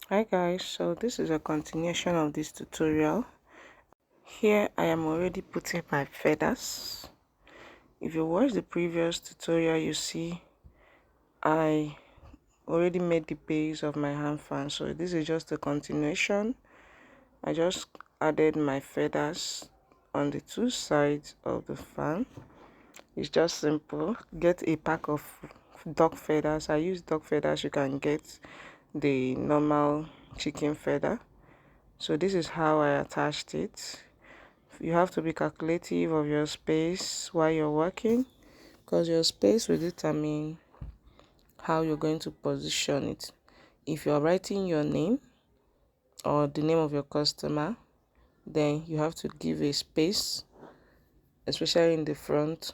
Hi guys, so this is a continuation of this tutorial. Here I am already putting my feathers. If you watch the previous tutorial, you see I already made the base of my hand fan, so this is just a continuation. I just added my feathers on the two sides of the fan. It's just simple. Get a pack of duck feathers. I use duck feathers. You can get the normal chicken feather. So this is how I attached it. You have to be calculative of your space while you're working, because your space will determine how you're going to position it. If you're writing your name or the name of your customer, then you have to give a space, especially in the front,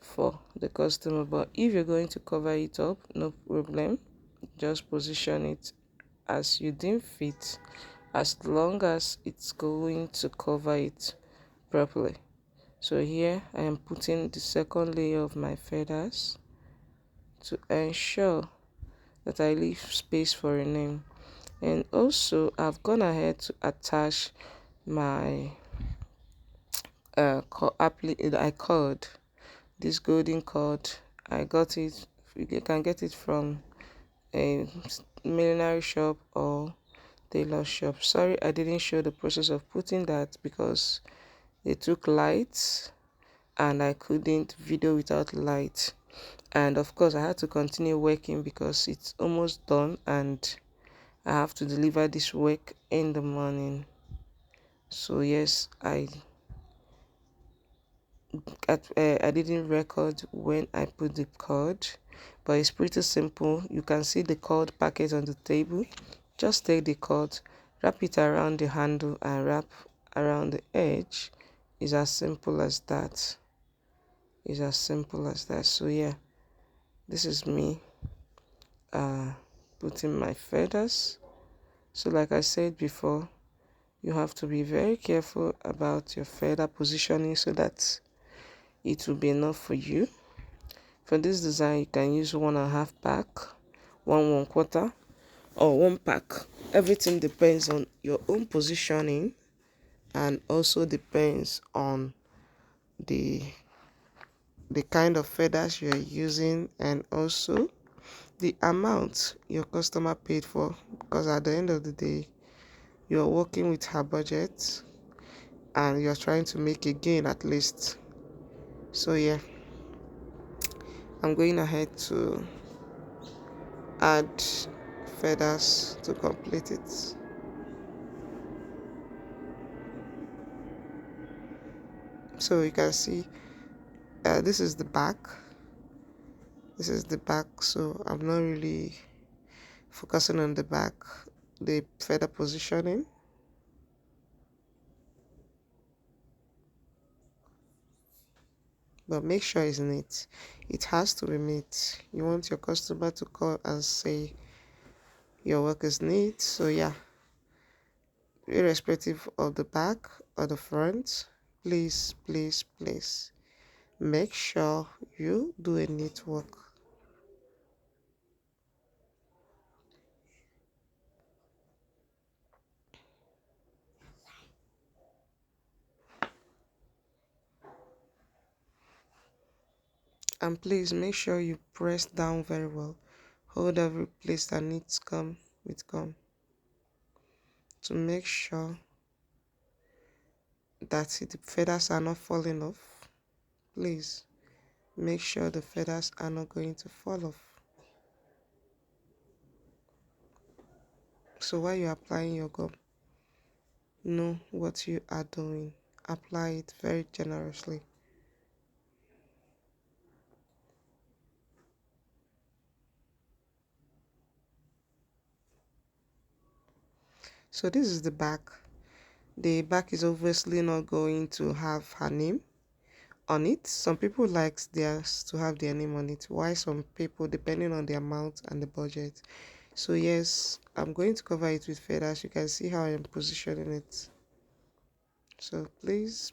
for the customer. But if you're going to cover it up, no problem, just position it as you deem fit, as long as it's going to cover it properly. So here I am putting the second layer of my feathers to ensure that I leave space for a name. And also I've gone ahead to attach my cord, this golden cord. I got it, you can get it from a milliner shop or tailor shop. Sorry I didn't show the process of putting that because they took lights and I couldn't video without light. And of course I had to continue working because it's almost done and I have to deliver this work in the morning. So yes, I didn't record when I put the cord, but it's pretty simple. You can see the cord packet on the table. Just take the cord, wrap it around the handle and wrap around the edge. It's as simple as that. It's as simple as that. So yeah, this is me putting my feathers. So like I said before, you have to be very careful about your feather positioning so that it will be enough for you. For this design, you can use 1.5 pack, 1/4, or 1 pack. Everything depends on your own positioning and also depends on the kind of feathers you're using and also the amount your customer paid for, because at the end of the day you're working with her budget and you're trying to make a gain at least. So yeah, I'm going ahead to add feathers to complete it. So you can see this is the back. This is the back, so I'm not really focusing on the back, the feather positioning. But make sure it's neat. It has to be neat. You want your customer to call and say your work is neat. So yeah, irrespective of the back or the front, please make sure you do a neat work. And please make sure you press down very well. Hold every place that needs gum with gum to make sure that the feathers are not falling off. Please make sure the feathers are not going to fall off. So while you're applying your gum, know what you are doing. Apply it very generously. So this is the back. The back is obviously not going to have her name on it. Some people like theirs to have their name on it, while some people, depending on the amount and the budget. So yes, I'm going to cover it with feathers. You can see how I am positioning it. So please,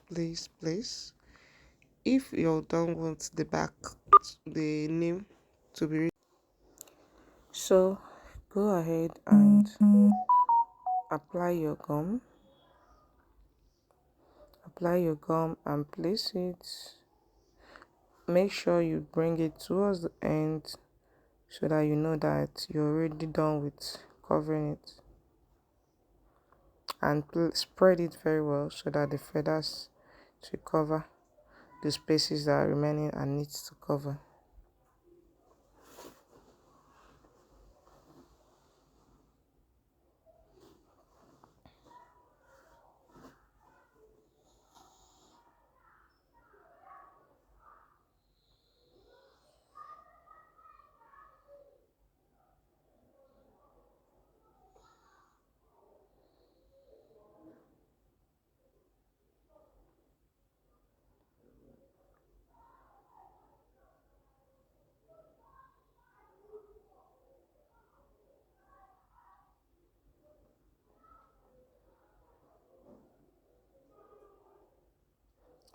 if you don't want the back, the name to be written, so go ahead and apply your gum. Apply your gum and place it. Make sure you bring it towards the end so that you know that you're already done with covering it. And spread it very well so that the feathers to cover the spaces that are remaining and needs to cover.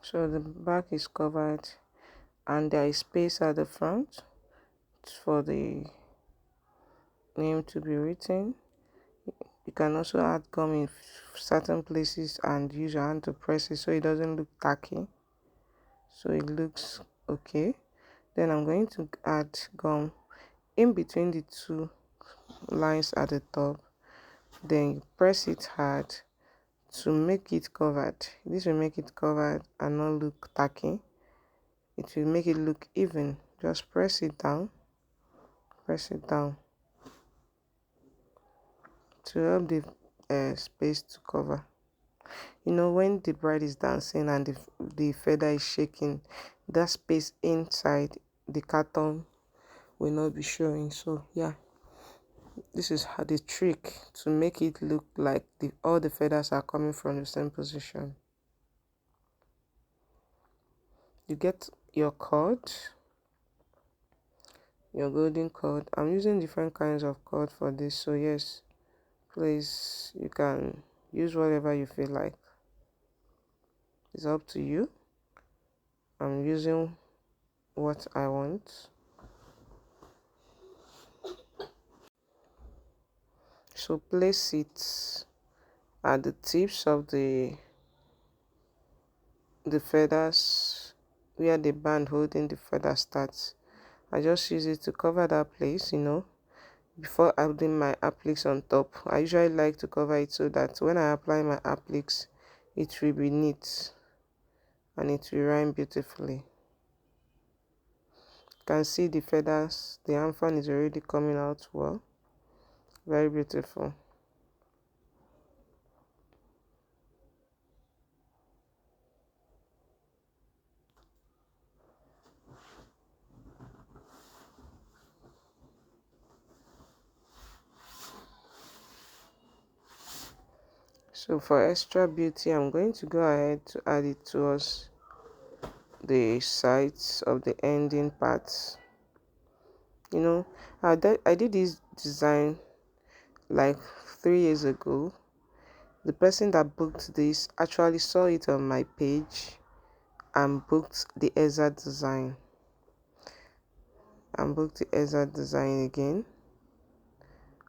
So the back is covered and there is space at the front for the name to be written. You can also add gum in certain places and use your hand to press it so it doesn't look tacky. So it looks okay. Then I'm going to add gum in between the two lines at the top. Then you press it hard to make it covered. This will make it covered and not look tacky. It will make it look even. Just press it down to help the space to cover. You know, when the bride is dancing and the feather is shaking, that space inside the carton will not be showing. So yeah, this is how the trick to make it look like all the feathers are coming from the same position. You get your cord, your golden cord. I'm using different kinds of cord for this, so yes, please, you can use whatever you feel like. It's up to you. I'm using what I want. So place it at the tips of the feathers where the band holding the feather starts. I just use it to cover that place, you know, before adding my appliques on top. I usually like to cover it so that when I apply my appliques, it will be neat and it will rhyme beautifully. You can see the feathers, the amphane is already coming out well. Very beautiful. So for extra beauty, I'm going to go ahead to add it towards the sides of the ending parts. You know, I did this design like 3 years ago. The person that booked this actually saw it on my page and booked the exact design. Again.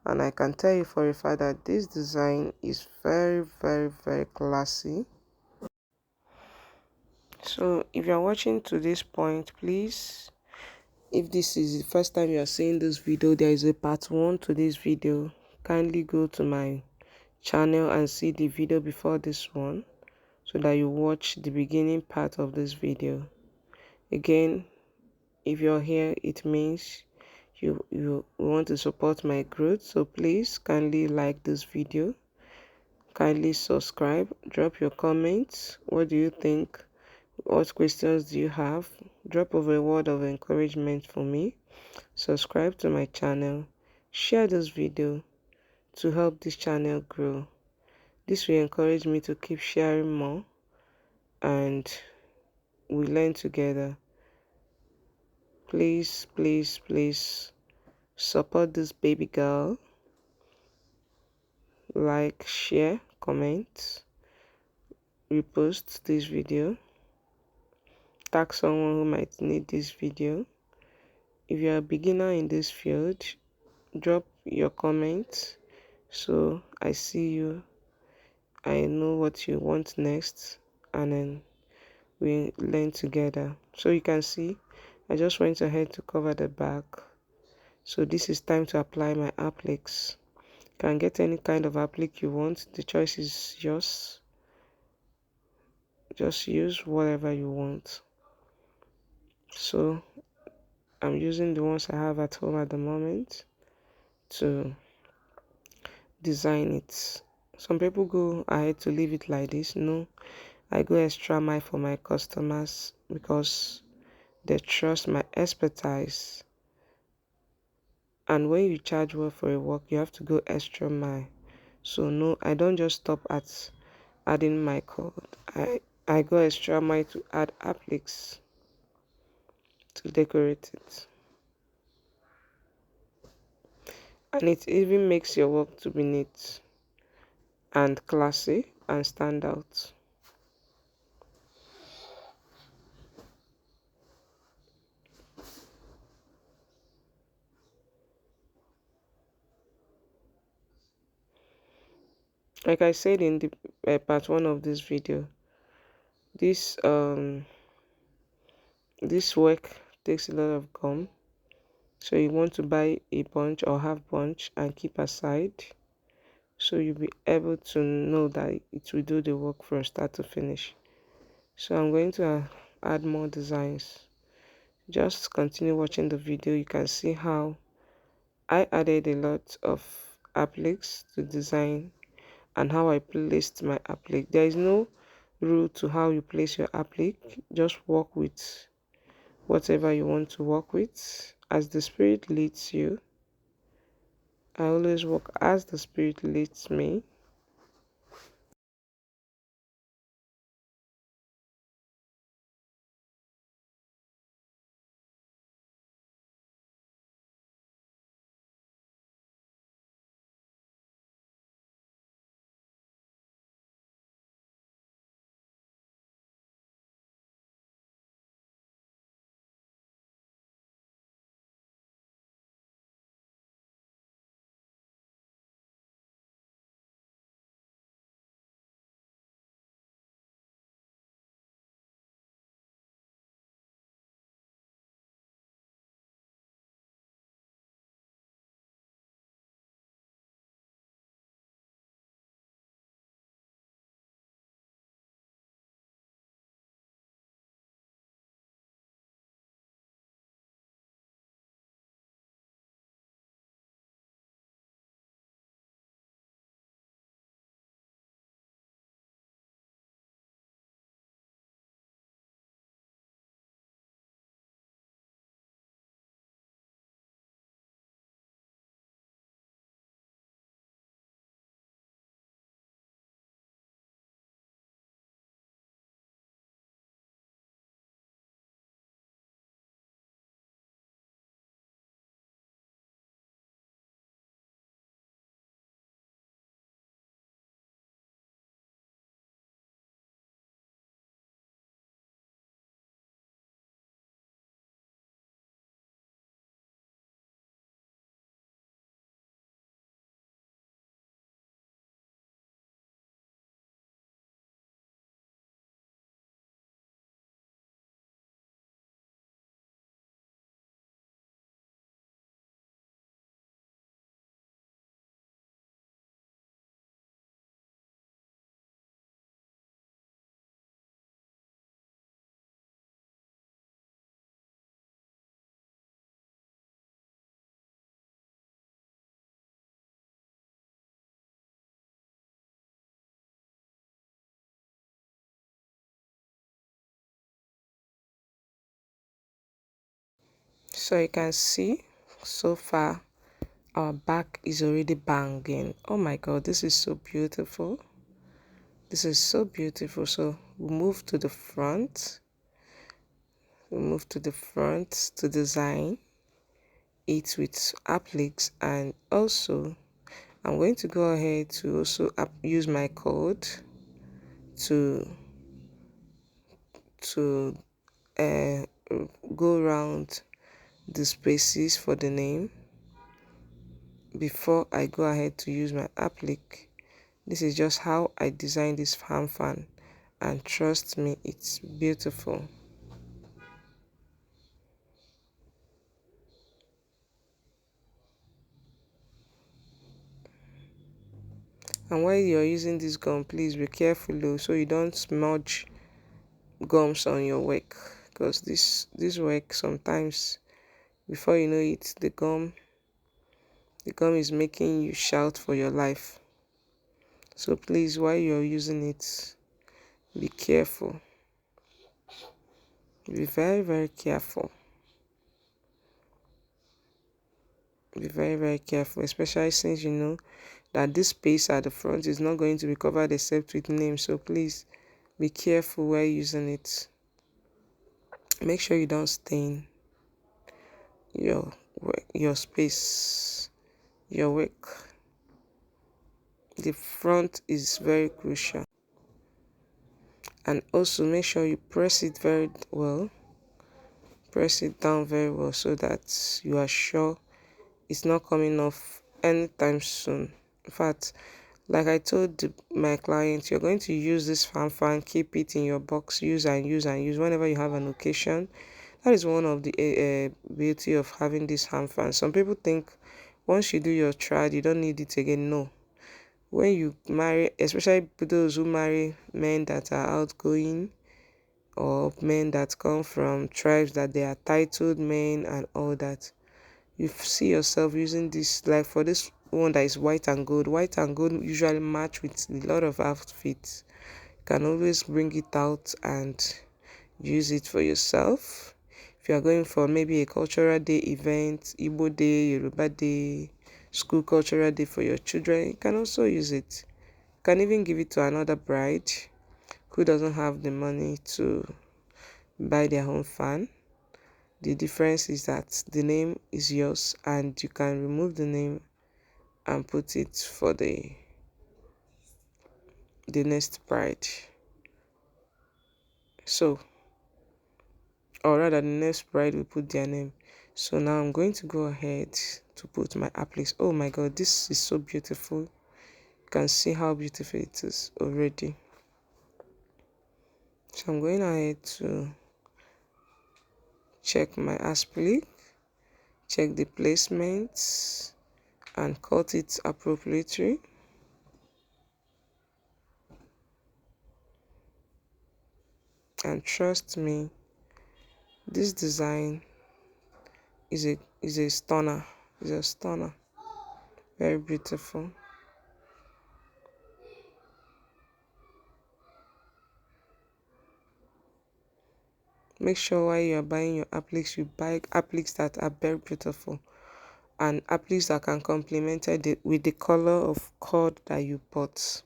And I can tell you for a fact that this design is very, very, very classy. So if you're watching to this point, please, if this is the first time you are seeing this video, there is a part 1 to this video. Kindly go to my channel and see the video before this one so that you watch the beginning part of this video. Again, if you're here, it means you want to support my growth, so please kindly like this video, kindly subscribe, drop your comments. What do you think? What questions do you have? Drop over a word of encouragement for me. Subscribe to my channel, share this video to help this channel grow. This will encourage me to keep sharing more and we learn together. Please, please, please support this baby girl. Like, share, comment, repost this video, tag someone who might need this video. If you're a beginner in this field, drop your comments. So I see you, I know what you want next, and then we learn together. So you can see I just went ahead to cover the back. So this is time to apply my appliques. You can get any kind of applique you want, the choice is yours. Just use whatever you want. So I'm using the ones I have at home at the moment to design it. Some people go ahead to leave it like this. No, I go extra mile for my customers because they trust my expertise. And when you charge well for a work, you have to go extra mile. So no, I don't just stop at adding my code. I go extra mile to add appliques to decorate it. And it even makes your work to be neat and classy and stand out. Like I said in the part one of this video, this this work takes a lot of gum, so you want to buy a bunch or half bunch and keep aside, so you'll be able to know that it will do the work from start to finish. So I'm going to add more designs. Just continue watching the video. You can see how I added a lot of appliques to design and how I placed my applique. There is no rule to how you place your applique. Just work with whatever you want to work with as the spirit leads you. I always work as the spirit leads me. So you can see so far our back is already banging. Oh my god, this is so beautiful. This is so beautiful. So we move to the front. We move to the front to design it with appliques, and also I'm going to go ahead to also use my code to to uh, go around the spaces for the name. before I go ahead to use my applique. This is just how I designed this hand fan, and trust me, it's beautiful. And while you're using this gum, please be careful though, so you don't smudge gums on your work, because this work sometimes, before you know it, the gum is making you shout for your life. So please, while you're using it, be careful. Be very, very careful. Be very, very careful, especially since you know that this space at the front is not going to be covered except with names. So please be careful while using it. Make sure you don't stain your your space, your work. The front is very crucial. And also make sure you press it very well. Press it down very well so that you are sure it's not coming off anytime soon. In fact, like I told my client, you're going to use this fan, keep it in your box, use and use and use whenever you have an occasion. That is one of the beauty of having this hand fan. Some people think once you do your trad, you don't need it again. No. When you marry, especially those who marry men that are outgoing, or men that come from tribes that they are titled men and all that, you see yourself using this, like for this one that is white and gold. White and gold usually match with a lot of outfits. You can always bring it out and use it for yourself. If you are going for maybe a cultural day event, Igbo day, Yoruba day, school cultural day for your children, you can also use it. You can even give it to another bride who doesn't have the money to buy their own fan. The difference is that the name is yours and you can remove the name and put it for the next bride. So, or rather the next bride will put their name. So now I'm going to go ahead to put my appliques. Oh my god, this is so beautiful. You can see how beautiful it is already. So I'm going ahead to check my applique, check the placements, and cut it appropriately. And trust me, this design is a stunner. It's a stunner. Very beautiful. Make sure while you are buying your appliques, you buy appliques that are very beautiful, and appliques that can complement it with the color of cord that you bought.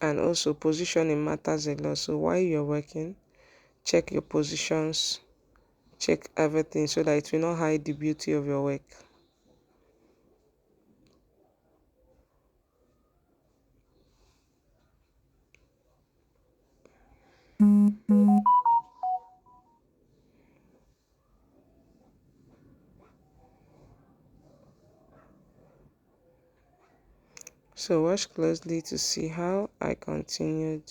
And also positioning matters a lot. So while you're working, check your positions, check everything so that it will not hide the beauty of your work. So watch closely to see how I continued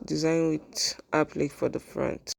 design with applique for the front.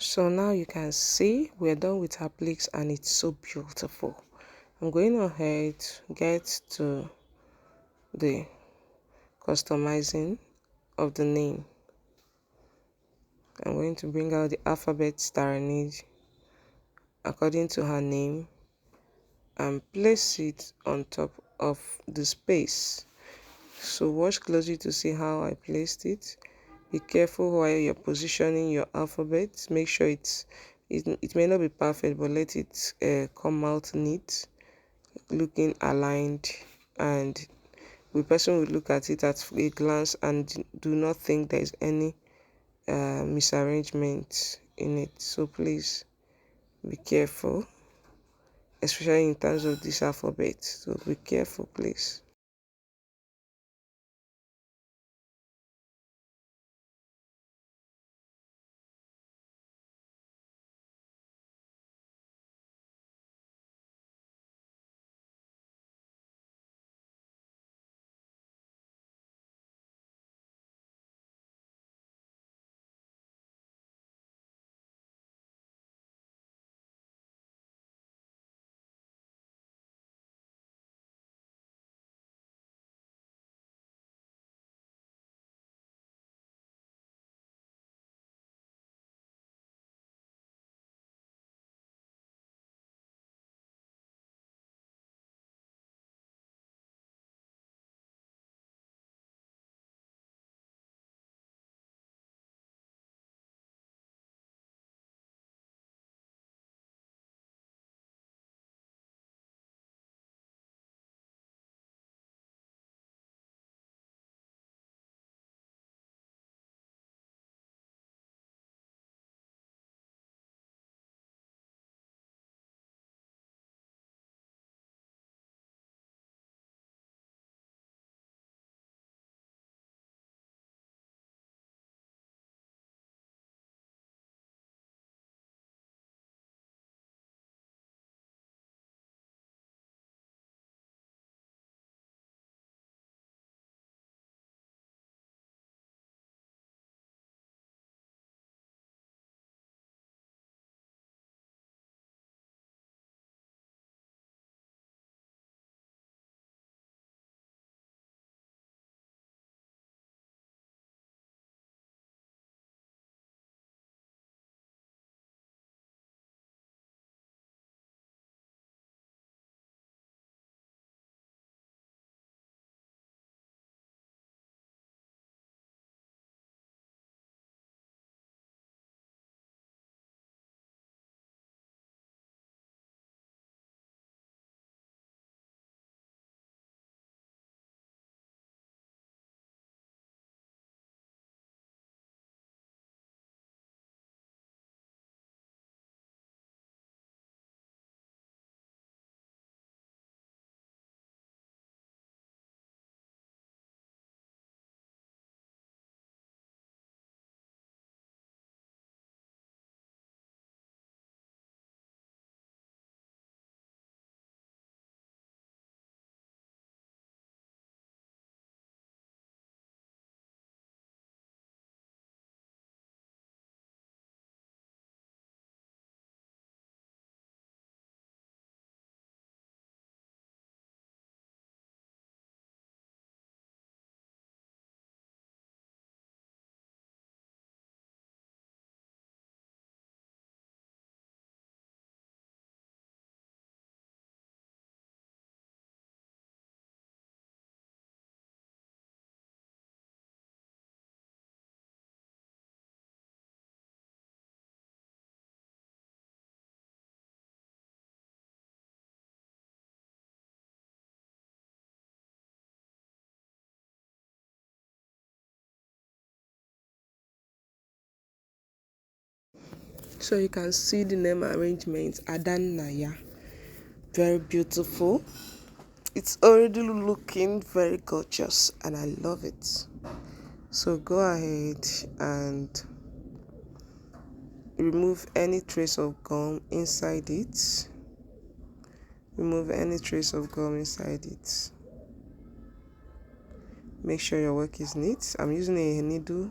So now you can see we're done with our plaques and it's so beautiful. I'm going ahead, get to the customizing of the name. I'm going to bring out the alphabet that I need according to her name and place it on top of the space. So watch closely to see how I placed it. Be careful while you're positioning your alphabet. Make sure it may not be perfect, but let it come out neat, looking aligned, and the person will look at it at a glance and do not think there is any misarrangement in it. So please be careful, especially in terms of this alphabet. So be careful, please. So you can see the name arrangement, Adan Naya. Very beautiful. It's already looking very gorgeous and I love it. So go ahead and remove any trace of gum inside it. Remove any trace of gum inside it. Make sure your work is neat. I'm using a needle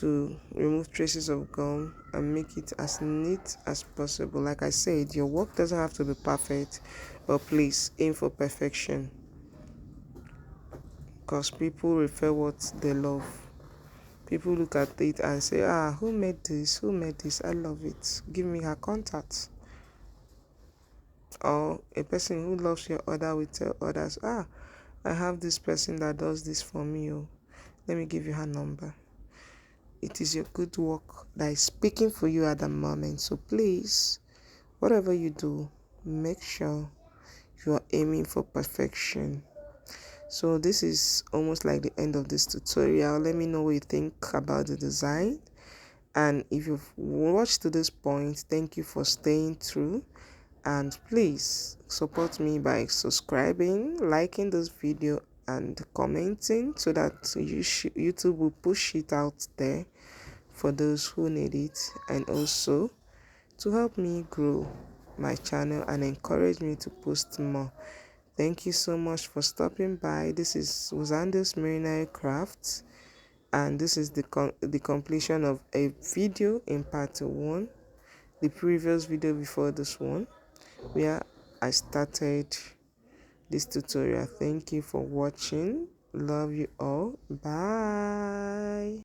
to remove traces of gum and make it as neat as possible. Like I said, your work doesn't have to be perfect, but please aim for perfection, because people refer what they love. People look at it and say, who made this, I love it, give me her contact. Or a person who loves your order will tell others, I have this person that does this for me, let me give you her number. It is your good work that is speaking for you at the moment. So please, whatever you do, make sure you are aiming for perfection. So this is almost like the end of this tutorial. Let me know what you think about the design. And if you've watched to this point, thank you for staying through. And please support me by subscribing, liking this video, and commenting so that YouTube will push it out there for those who need it, and also to help me grow my channel and encourage me to post more. Thank you so much for stopping by. This is Wuzando's Milliner Crafts, and this is the completion of a video in part 1, the previous video before this one, where I started this tutorial. Thank you for watching. Love you all. Bye.